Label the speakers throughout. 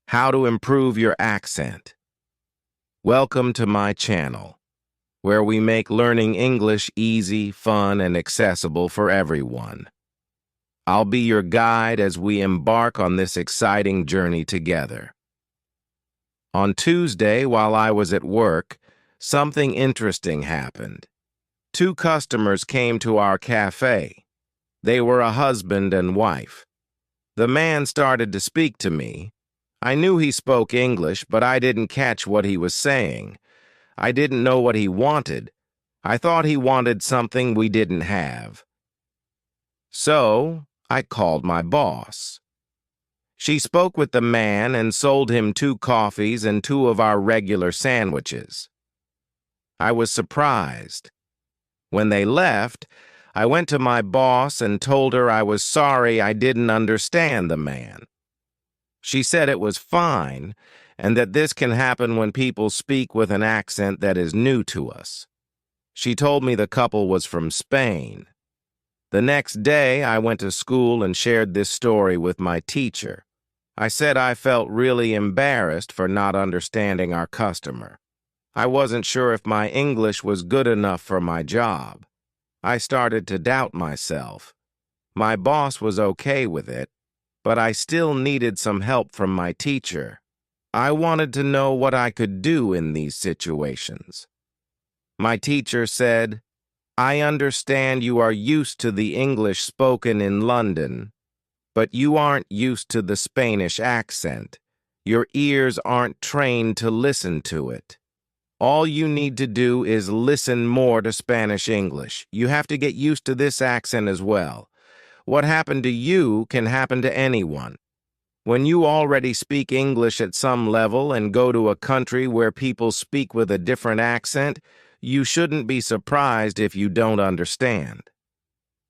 Speaker 1: How to improve your accent. Welcome to my channel, where we make learning English easy, fun, and accessible for everyone. I'll be your guide as we embark on this exciting journey together. On Tuesday, while I was at work, something interesting happened. Two customers came to our cafe. They were a husband and wife. The man started to speak to me. I knew he spoke English, but I didn't catch what he was saying. I didn't know what he wanted. I thought he wanted something we didn't have. So, I called my boss. She spoke with the man and sold him 2 coffees and 2 of our regular sandwiches. I was surprised. When they left, I went to my boss and told her I was sorry I didn't understand the man. She said it was fine, and that this can happen when people speak with an accent that is new to us. She told me the couple was from Spain. The next day, I went to school and shared this story with my teacher. I said I felt really embarrassed for not understanding our customer. I wasn't sure if my English was good enough for my job. I started to doubt myself. My boss was okay with it, but I still needed some help from my teacher. I wanted to know what I could do in these situations. My teacher said, "I understand you are used to the English spoken in London, but you aren't used to the Spanish accent. Your ears aren't trained to listen to it. All you need to do is listen more to Spanish English. You have to get used to this accent as well. What happened to you can happen to anyone. When you already speak English at some level and go to a country where people speak with a different accent, you shouldn't be surprised if you don't understand.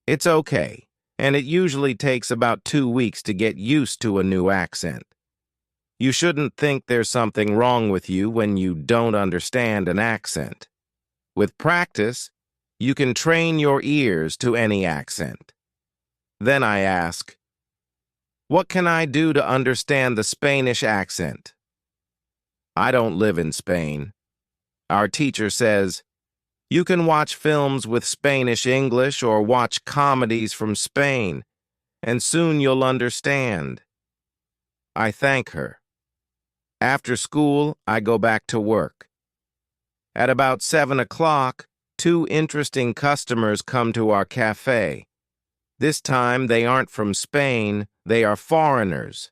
Speaker 1: It's okay, and it usually takes about 2 weeks to get used to a new accent. You shouldn't think there's something wrong with you when you don't understand an accent. With practice, you can train your ears to any accent." Then I ask, "What can I do to understand the Spanish accent?" I don't live in Spain. Our teacher says, "You can watch films with Spanish English or watch comedies from Spain, and soon you'll understand." I thank her. After school, I go back to work. At about 7 o'clock, 2 interesting customers come to our cafe. This time, they aren't from Spain, they are foreigners.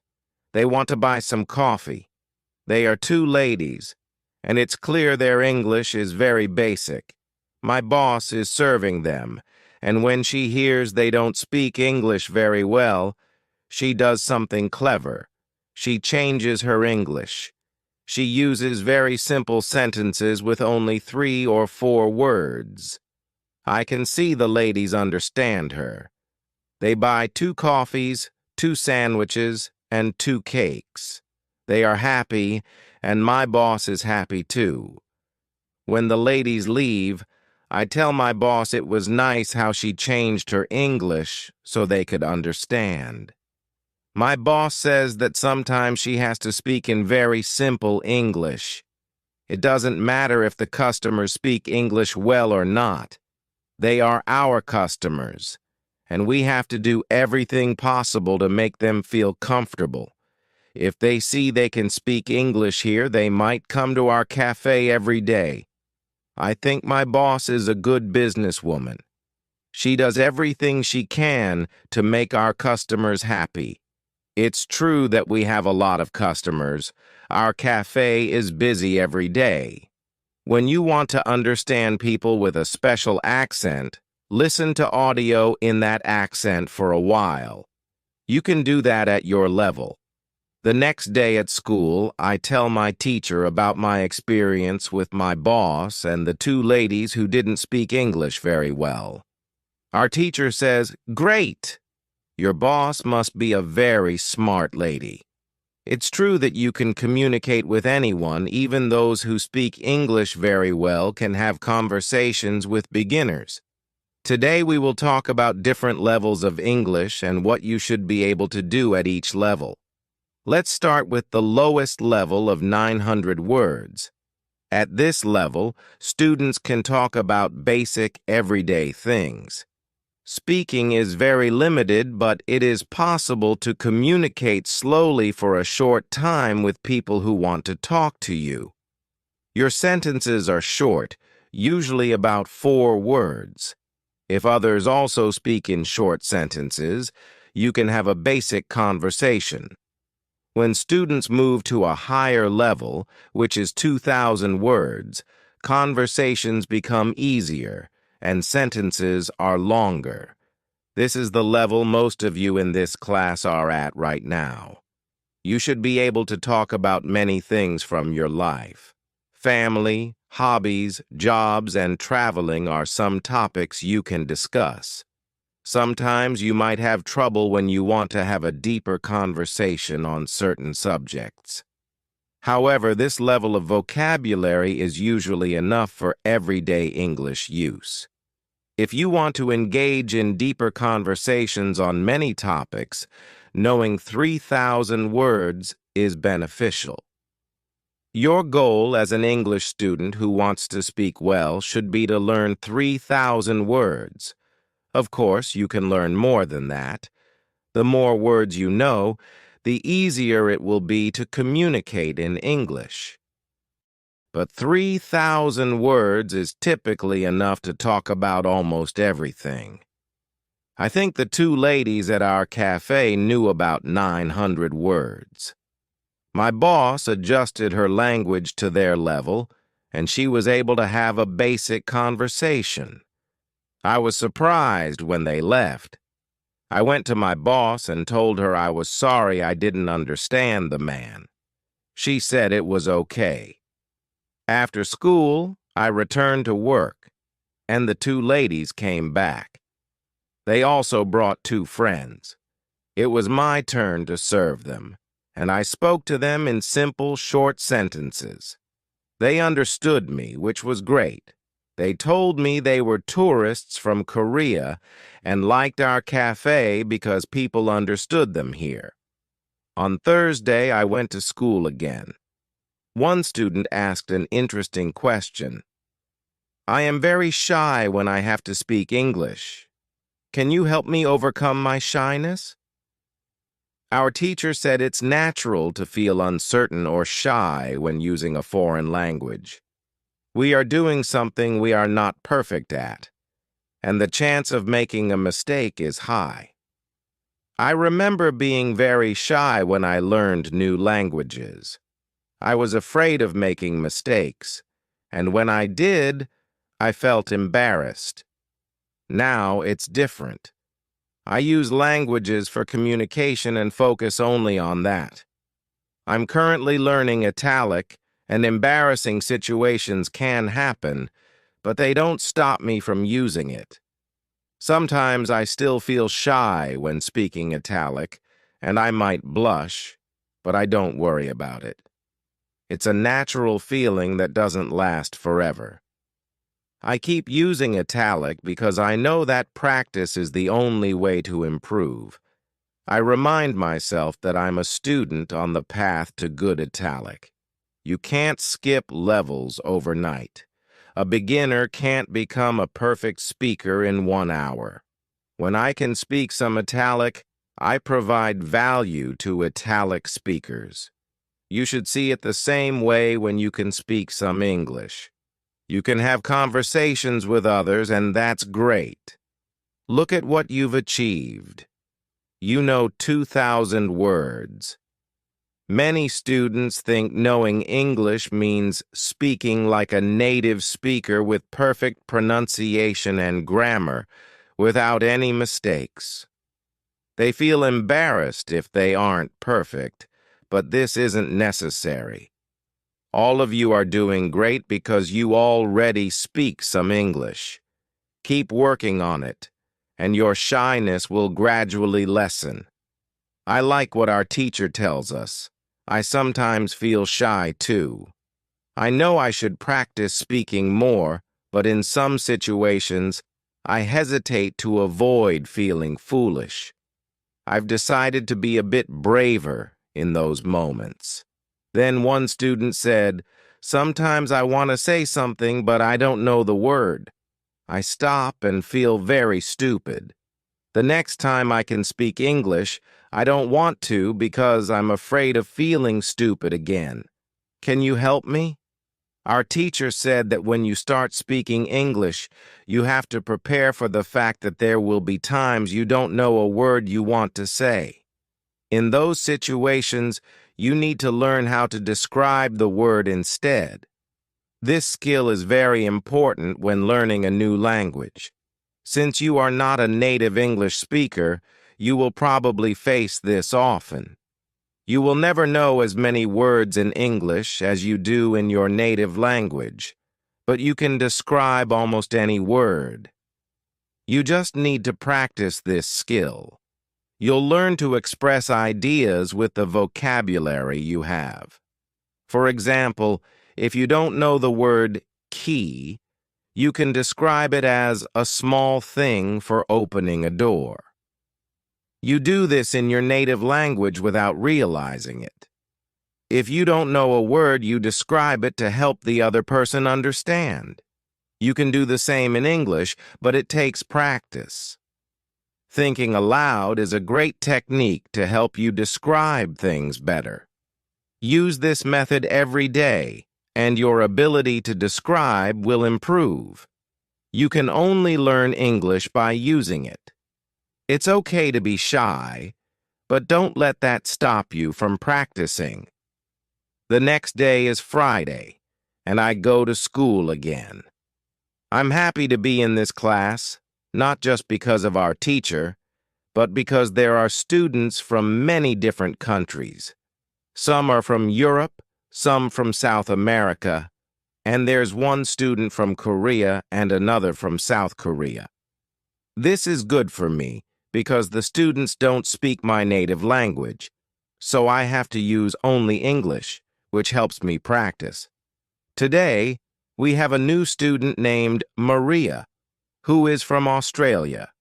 Speaker 1: They want to buy some coffee. They are 2 ladies, and it's clear their English is very basic. My boss is serving them, and when she hears they don't speak English very well, she does something clever. She changes her English. She uses very simple sentences with only 3 or 4 words. I can see the ladies understand her. They buy 2 coffees, 2 sandwiches, and 2 cakes. They are happy, and my boss is happy too. When the ladies leave, I tell my boss it was nice how she changed her English so they could understand. My boss says that sometimes she has to speak in very simple English. It doesn't matter if the customers speak English well or not. They are our customers, and we have to do everything possible to make them feel comfortable. If they see they can speak English here, they might come to our cafe every day. I think my boss is a good businesswoman. She does everything she can to make our customers happy. It's true that we have a lot of customers. Our cafe is busy every day. When you want to understand people with a special accent, listen to audio in that accent for a while. You can do that at your level. The next day at school, I tell my teacher about my experience with my boss and the 2 ladies who didn't speak English very well. Our teacher says, "Great! Your boss must be a very smart lady." It's true that you can communicate with anyone, even those who speak English very well can have conversations with beginners. Today we will talk about different levels of English and what you should be able to do at each level. Let's start with the lowest level of 900 words. At this level, students can talk about basic, everyday things. Speaking is very limited, but it is possible to communicate slowly for a short time with people who want to talk to you. Your sentences are short, usually about 4 words. If others also speak in short sentences, you can have a basic conversation. When students move to a higher level, which is 2,000 words, conversations become easier and sentences are longer. This is the level most of you in this class are at right now. You should be able to talk about many things from your life. Family, hobbies, jobs, and traveling are some topics you can discuss. Sometimes you might have trouble when you want to have a deeper conversation on certain subjects. However, this level of vocabulary is usually enough for everyday English use. If you want to engage in deeper conversations on many topics, knowing 3,000 words is beneficial. Your goal as an English student who wants to speak well should be to learn 3,000 words. Of course, you can learn more than that. The more words you know, the easier it will be to communicate in English. But 3,000 words is typically enough to talk about almost everything. I think the 2 ladies at our cafe knew about 900 words. My boss adjusted her language to their level, and she was able to have a basic conversation. I was surprised when they left. I went to my boss and told her I was sorry I didn't understand the man. She said it was okay. After school, I returned to work, and the 2 ladies came back. They also brought 2 friends. It was my turn to serve them, and I spoke to them in simple, short sentences. They understood me, which was great. They told me they were tourists from Korea and liked our cafe because people understood them here. On Thursday, I went to school again. One student asked an interesting question. I am very shy when I have to speak English. Can you help me overcome my shyness? Our teacher said it's natural to feel uncertain or shy when using a foreign language. We are doing something we are not perfect at, and the chance of making a mistake is high. I remember being very shy when I learned new languages. I was afraid of making mistakes, and when I did, I felt embarrassed. Now it's different. I use languages for communication and focus only on that. I'm currently learning Italic, and embarrassing situations can happen, but they don't stop me from using it. Sometimes I still feel shy when speaking Italic, and I might blush, but I don't worry about it. It's a natural feeling that doesn't last forever. I keep using Italic because I know that practice is the only way to improve. I remind myself that I'm a student on the path to good Italic. You can't skip levels overnight. A beginner can't become a perfect speaker in 1 hour. When I can speak some Italic, I provide value to Italic speakers. You should see it the same way when you can speak some English. You can have conversations with others, and that's great. Look at what you've achieved. You know 2,000 words. Many students think knowing English means speaking like a native speaker with perfect pronunciation and grammar, without any mistakes. They feel embarrassed if they aren't perfect, but this isn't necessary. All of you are doing great because you already speak some English. Keep working on it, and your shyness will gradually lessen. I like what our teacher tells us. I sometimes feel shy too. I know I should practice speaking more, but in some situations, I hesitate to avoid feeling foolish. I've decided to be a bit braver in those moments. Then one student said, "Sometimes I want to say something, but I don't know the word. I stop and feel very stupid. The next time I can speak English, I don't want to because I'm afraid of feeling stupid again. Can you help me?" Our teacher said that when you start speaking English, you have to prepare for the fact that there will be times you don't know a word you want to say. In those situations, you need to learn how to describe the word instead. This skill is very important when learning a new language. Since you are not a native English speaker, you will probably face this often. You will never know as many words in English as you do in your native language, but you can describe almost any word. You just need to practice this skill. You'll learn to express ideas with the vocabulary you have. For example, if you don't know the word key, you can describe it as a small thing for opening a door. You do this in your native language without realizing it. If you don't know a word, you describe it to help the other person understand. You can do the same in English, but it takes practice. Thinking aloud is a great technique to help you describe things better. Use this method every day, and your ability to describe will improve. You can only learn English by using it. It's okay to be shy, but don't let that stop you from practicing. The next day is Friday, and I go to school again. I'm happy to be in this class, not just because of our teacher, but because there are students from many different countries. Some are from Europe, some from South America, and there's one student from Korea and another from South Korea. This is good for me because the students don't speak my native language, so I have to use only English, which helps me practice. Today, we have a new student named Maria, who is from Australia.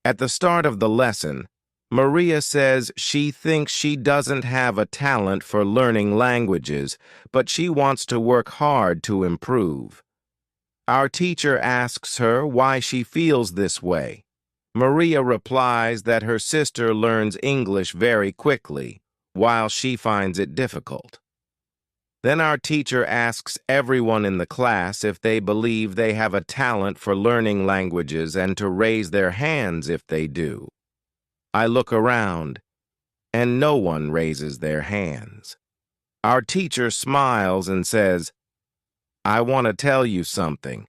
Speaker 1: At the start of the lesson, Maria says she thinks she doesn't have a talent for learning languages, but she wants to work hard to improve. Our teacher asks her why she feels this way. Maria replies that her sister learns English very quickly, while she finds it difficult. Then our teacher asks everyone in the class if they believe they have a talent for learning languages and to raise their hands if they do. I look around, and no one raises their hands. Our teacher smiles and says, "I want to tell you something.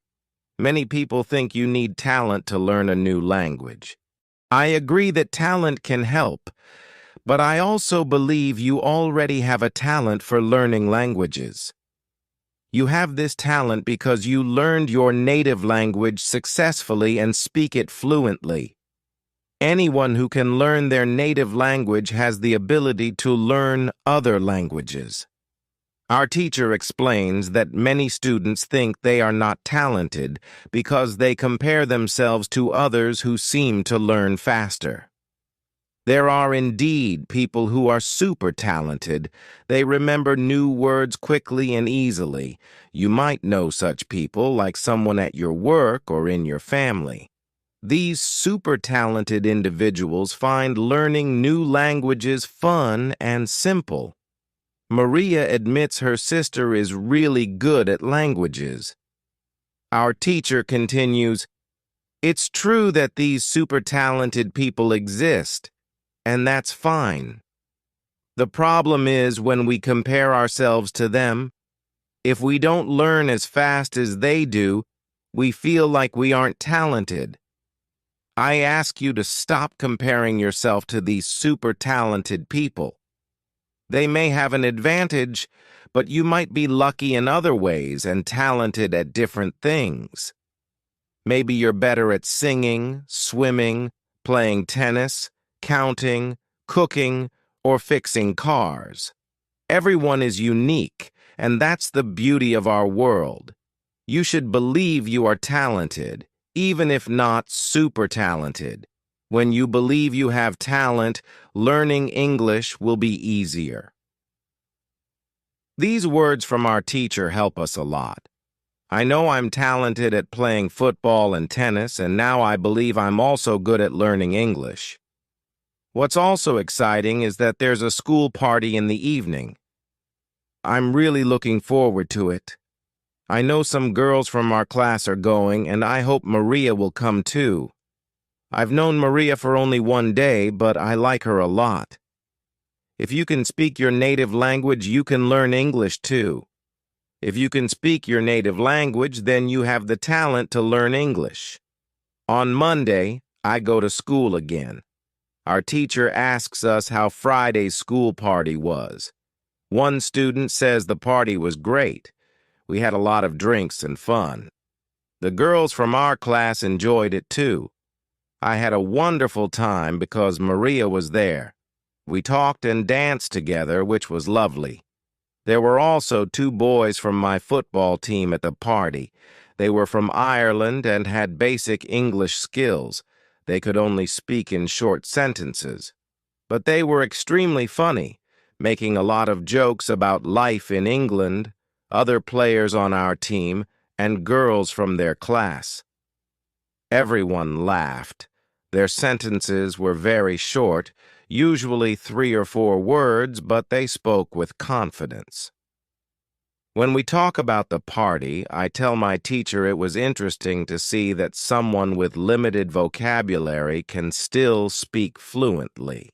Speaker 1: Many people think you need talent to learn a new language. I agree that talent can help, but I also believe you already have a talent for learning languages. You have this talent because you learned your native language successfully and speak it fluently. Anyone who can learn their native language has the ability to learn other languages." Our teacher explains that many students think they are not talented because they compare themselves to others who seem to learn faster. There are indeed people who are super talented. They remember new words quickly and easily. You might know such people, like someone at your work or in your family. These super talented individuals find learning new languages fun and simple. Maria admits her sister is really good at languages. Our teacher continues, "It's true that these super talented people exist, and that's fine. The problem is when we compare ourselves to them. If we don't learn as fast as they do, we feel like we aren't talented. I ask you to stop comparing yourself to these super talented people. They may have an advantage, but you might be lucky in other ways and talented at different things. Maybe you're better at singing, swimming, playing tennis, counting, cooking, or fixing cars. Everyone is unique, and that's the beauty of our world. You should believe you are talented, even if not super talented. When you believe you have talent, learning English will be easier. These words from our teacher help us a lot. I know I'm talented at playing football and tennis, and now I believe I'm also good at learning English. What's also exciting is that there's a school party in the evening. I'm really looking forward to it. I know some girls from our class are going, and I hope Maria will come too. I've known Maria for only one day, but I like her a lot. If you can speak your native language, you can learn English too. If you can speak your native language, then you have the talent to learn English. On Monday, I go to school again. Our teacher asks us how Friday's school party was. One student says the party was great. We had a lot of drinks and fun. The girls from our class enjoyed it too. I had a wonderful time because Maria was there. We talked and danced together, which was lovely. There were also two boys from my football team at the party. They were from Ireland and had basic English skills. They could only speak in short sentences. But they were extremely funny, making a lot of jokes about life in England, other players on our team, and girls from their class. Everyone laughed. Their sentences were very short, usually 3 or 4 words, but they spoke with confidence. When we talk about the party, I tell my teacher it was interesting to see that someone with limited vocabulary can still speak fluently.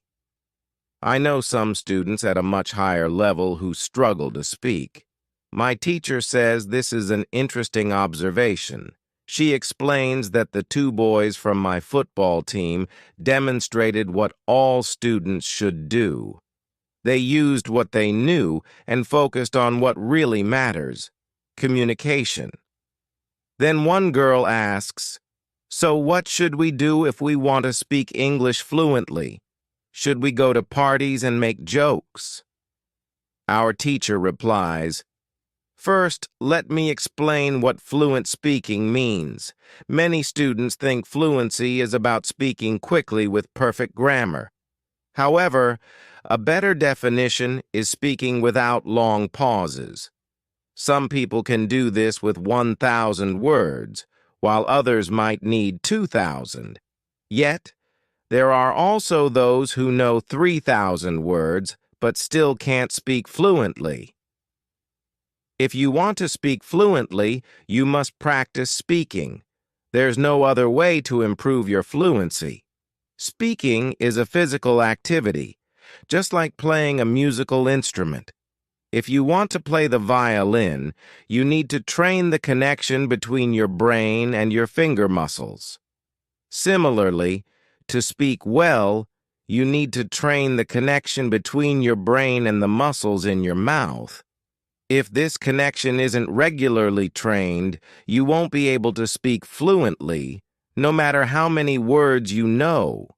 Speaker 1: I know some students at a much higher level who struggle to speak. My teacher says this is an interesting observation. She explains that the two boys from my football team demonstrated what all students should do. They used what they knew and focused on what really matters: communication. Then one girl asks, "So what should we do if we want to speak English fluently? Should we go to parties and make jokes?" Our teacher replies, "First, let me explain what fluent speaking means. Many students think fluency is about speaking quickly with perfect grammar. However, a better definition is speaking without long pauses. Some people can do this with 1,000 words, while others might need 2,000. Yet, there are also those who know 3,000 words but still can't speak fluently. If you want to speak fluently, you must practice speaking. There's no other way to improve your fluency. Speaking is a physical activity, just like playing a musical instrument. If you want to play the violin, you need to train the connection between your brain and your finger muscles. Similarly, to speak well, you need to train the connection between your brain and the muscles in your mouth. If this connection isn't regularly trained, you won't be able to speak fluently, no matter how many words you know.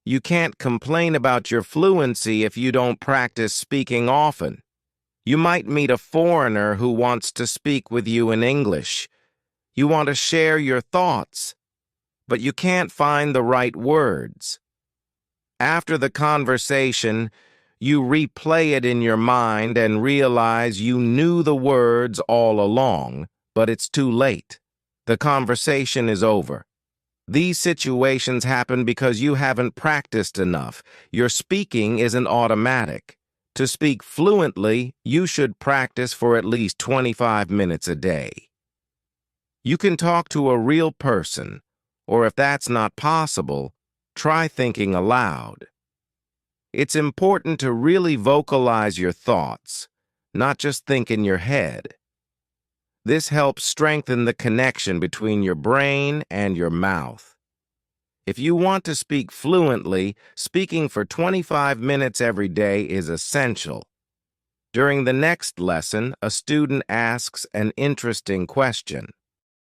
Speaker 1: You can't complain about your fluency if you don't practice speaking often. You might meet a foreigner who wants to speak with you in English. You want to share your thoughts, but you can't find the right words. After the conversation, you replay it in your mind and realize you knew the words all along, but it's too late. The conversation is over. These situations happen because you haven't practiced enough. Your speaking isn't automatic. To speak fluently, you should practice for at least 25 minutes a day. You can talk to a real person, or if that's not possible, try thinking aloud. It's important to really vocalize your thoughts, not just think in your head. This helps strengthen the connection between your brain and your mouth. If you want to speak fluently, speaking for 25 minutes every day is essential. During the next lesson, a student asks an interesting question.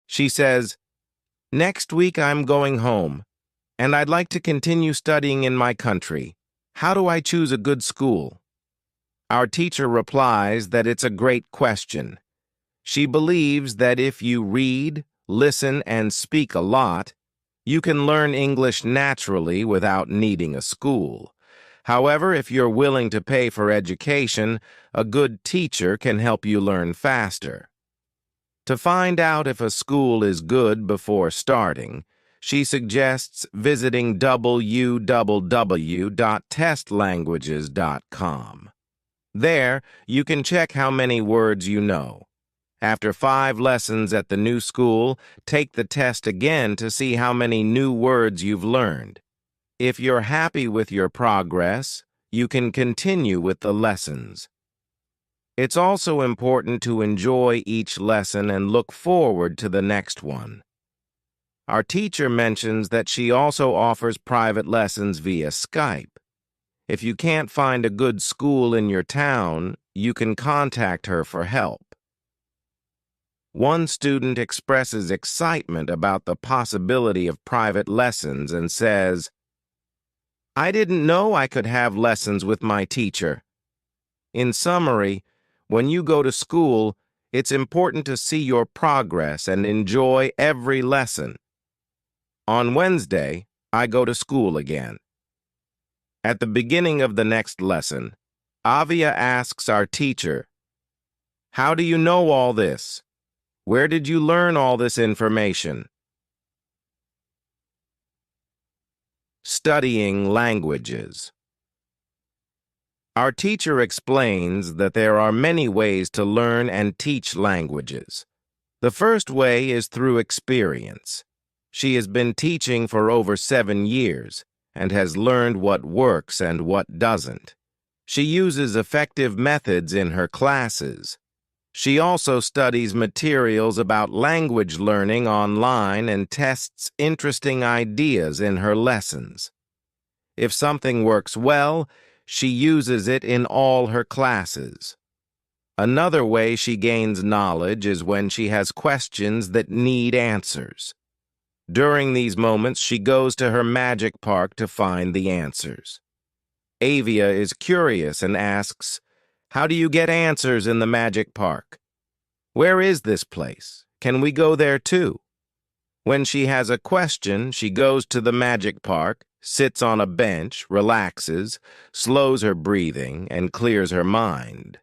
Speaker 1: She says, "Next week I'm going home, and I'd like to continue studying in my country. How do I choose a good school?" Our teacher replies that it's a great question. She believes that if you read, listen, and speak a lot, You can learn English naturally without needing a school. However, if you're willing to pay for education, a good teacher can help you learn faster. To find out if a school is good before starting, she suggests visiting www.testlanguages.com. There, you can check how many words you know. After 5 lessons at the new school, take the test again to see how many new words you've learned. If you're happy with your progress, you can continue with the lessons. It's also important to enjoy each lesson and look forward to the next one. Our teacher mentions that she also offers private lessons via Skype. If you can't find a good school in your town, you can contact her for help. One student expresses excitement about the possibility of private lessons and says, "I didn't know I could have lessons with my teacher." In summary, when you go to school, it's important to see your progress and enjoy every lesson. On Wednesday, I go to school again. At the beginning of the next lesson, Avia asks our teacher, "How do you know all this? Where did you learn all this information?" Studying languages. Our teacher explains that there are many ways to learn and teach languages. The first way is through experience. She has been teaching for over 7 years and has learned what works and what doesn't. She uses effective methods in her classes. She also studies materials about language learning online and tests interesting ideas in her lessons. If something works well, she uses it in all her classes. Another way she gains knowledge is when she has questions that need answers. During these moments, she goes to her magic park to find the answers. Avia is curious and asks, "How do you get answers in the magic park? Where is this place? Can we go there too?" When she has a question, she goes to the magic park, sits on a bench, relaxes, slows her breathing, and clears her mind.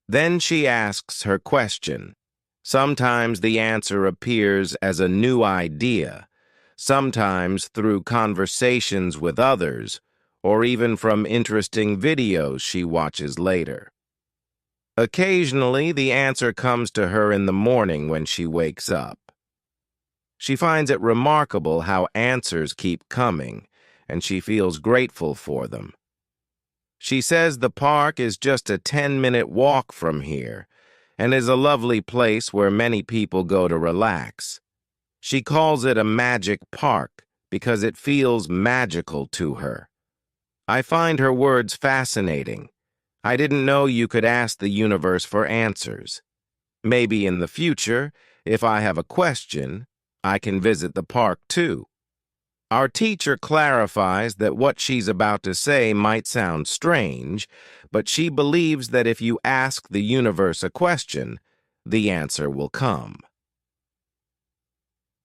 Speaker 1: Then she asks her question. Sometimes the answer appears as a new idea, sometimes through conversations with others, or even from interesting videos she watches later. Occasionally, the answer comes to her in the morning when she wakes up. She finds it remarkable how answers keep coming, and she feels grateful for them. She says the park is just a 10-minute walk from here, and is a lovely place where many people go to relax. She calls it a magic park because it feels magical to her. I find her words fascinating. I didn't know you could ask the universe for answers. Maybe in the future, if I have a question, I can visit the park too. Our teacher clarifies that what she's about to say might sound strange, but she believes that if you ask the universe a question, the answer will come.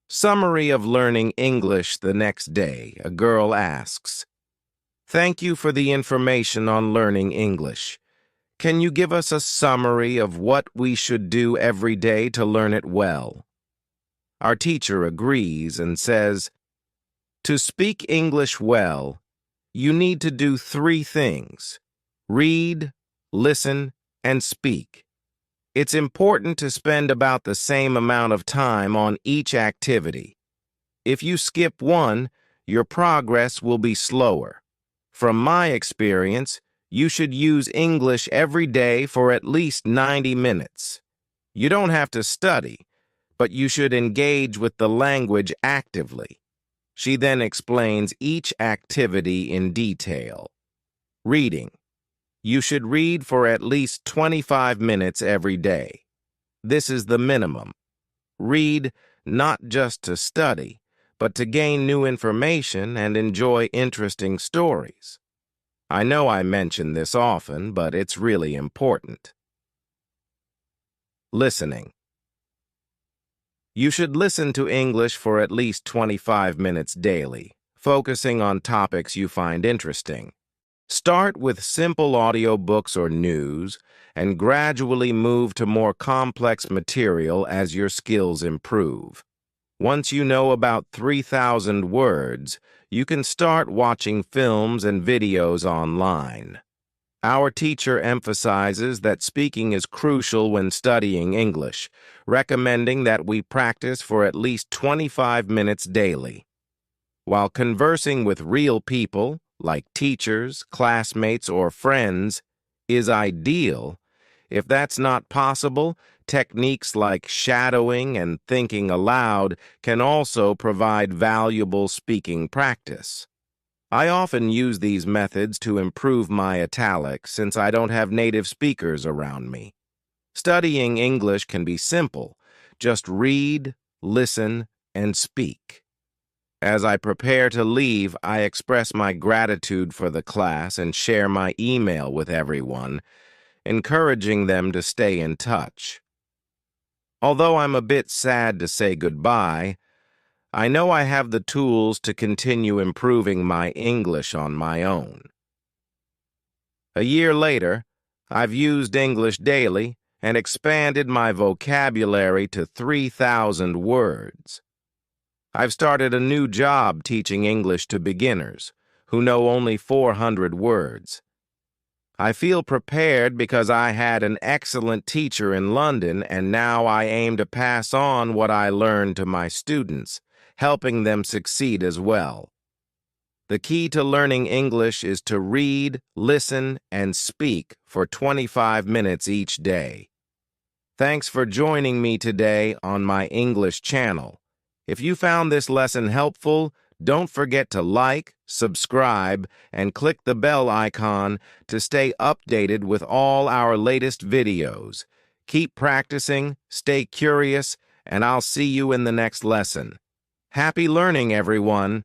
Speaker 1: Summary of learning English the next day. A girl asks, "Thank you for the information on learning English. Can you give us a summary of what we should do every day to learn it well?" Our teacher agrees and says, "To speak English well, you need to do 3 things: read, listen, and speak. It's important to spend about the same amount of time on each activity. If you skip one, your progress will be slower. From my experience, you should use English every day for at least 90 minutes. You don't have to study, but you should engage with the language actively." She then explains each activity in detail. Reading. You should read for at least 25 minutes every day. This is the minimum. Read not just to study, but to gain new information and enjoy interesting stories. I know I mention this often, but it's really important. Listening. You should listen to English for at least 25 minutes daily, focusing on topics you find interesting. Start with simple audiobooks or news, and gradually move to more complex material as your skills improve. Once you know about 3,000 words, you can start watching films and videos online. Our teacher emphasizes that speaking is crucial when studying English, recommending that we practice for at least 25 minutes daily. While conversing with real people, like teachers, classmates, or friends, is ideal, if that's not possible, techniques like shadowing and thinking aloud can also provide valuable speaking practice. I often use these methods to improve my italics since I don't have native speakers around me. Studying English can be simple. Just read, listen, and speak. As I prepare to leave, I express my gratitude for the class and share my email with everyone, encouraging them to stay in touch. Although I'm a bit sad to say goodbye, I know I have the tools to continue improving my English on my own. A year later, I've used English daily and expanded my vocabulary to 3,000 words. I've started a new job teaching English to beginners who know only 400 words. I feel prepared because I had an excellent teacher in London, and now I aim to pass on what I learned to my students, helping them succeed as well. The key to learning English is to read, listen, and speak for 25 minutes each day. Thanks for joining me today on my English channel. If you found this lesson helpful, don't forget to like, subscribe, and click the bell icon to stay updated with all our latest videos. Keep practicing, stay curious, and I'll see you in the next lesson. Happy learning, everyone!